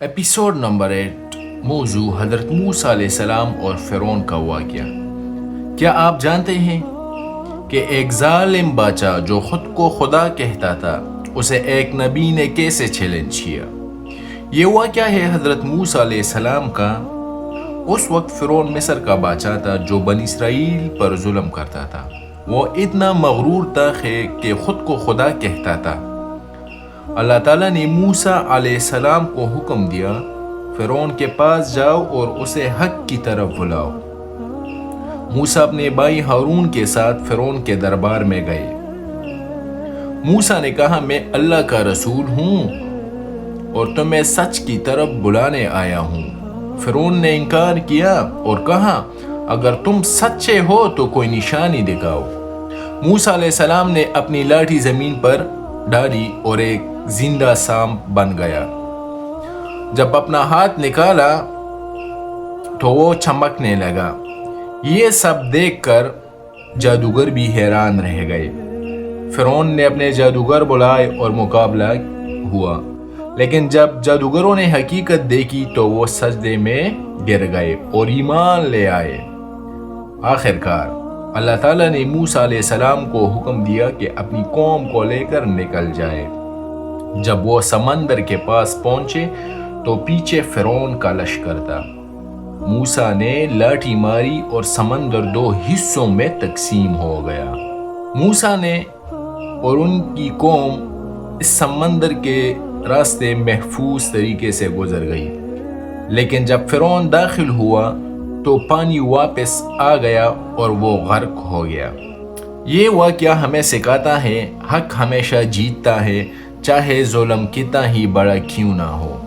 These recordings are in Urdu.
ایپیسوڈ نمبر 8، موضوع حضرت موسیٰ علیہ السلام اور فرعون کا واقعہ۔ کیا آپ جانتے ہیں کہ ایک ظالم بادشاہ جو خود کو خدا کہتا تھا، اسے ایک نبی نے کیسے چیلنج کیا؟ یہ واقعہ ہے حضرت موسیٰ علیہ السلام کا۔ اس وقت فرعون مصر کا بادشاہ تھا جو بنی اسرائیل پر ظلم کرتا تھا۔ وہ اتنا مغرور تھا کہ خود کو خدا کہتا تھا۔ اللہ تعالیٰ نے موسیٰ علیہ السلام کو حکم دیا، فرعون کے پاس جاؤ اور اسے حق کی طرف بلاؤ۔ موسیٰ اپنے بھائی ہارون کے ساتھ فرعون کے دربار میں گئے۔ موسیٰ نے کہا، میں اللہ کا رسول ہوں اور تمہیں سچ کی طرف بلانے آیا ہوں۔ فرعون نے انکار کیا اور کہا، اگر تم سچے ہو تو کوئی نشانی دکھاؤ۔ موسیٰ علیہ السلام نے اپنی لاٹھی زمین پر ڈالی اور ایک زندہ سانپ بن گیا۔ جب اپنا ہاتھ نکالا تو وہ چمکنے لگا۔ یہ سب دیکھ کر جادوگر بھی حیران رہ گئے۔ فرعون نے اپنے جادوگر بلائے اور مقابلہ ہوا، لیکن جب جادوگروں نے حقیقت دیکھی تو وہ سجدے میں گر گئے اور ایمان لے آئے۔ آخرکار اللہ تعالیٰ نے موسیٰ علیہ السلام کو حکم دیا کہ اپنی قوم کو لے کر نکل جائے۔ جب وہ سمندر کے پاس پہنچے تو پیچھے فرعون کا لشکر تھا۔ موسیٰ نے لاٹھی ماری اور سمندر 2 حصوں میں تقسیم ہو گیا۔ موسیٰ نے اور ان کی قوم اس سمندر کے راستے محفوظ طریقے سے گزر گئی، لیکن جب فرعون داخل ہوا تو پانی واپس آ گیا اور وہ غرق ہو گیا۔ یہ واقعہ ہمیں سکھاتا ہے، حق ہمیشہ جیتتا ہے، چاہے ظلم کتنا ہی بڑا کیوں نہ ہو۔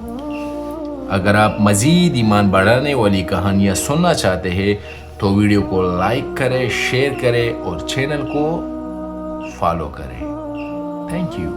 اگر آپ مزید ایمان بڑھانے والی کہانیاں سننا چاہتے ہیں تو ویڈیو کو لائک کریں، شیئر کریں اور چینل کو فالو کریں۔ Thank you.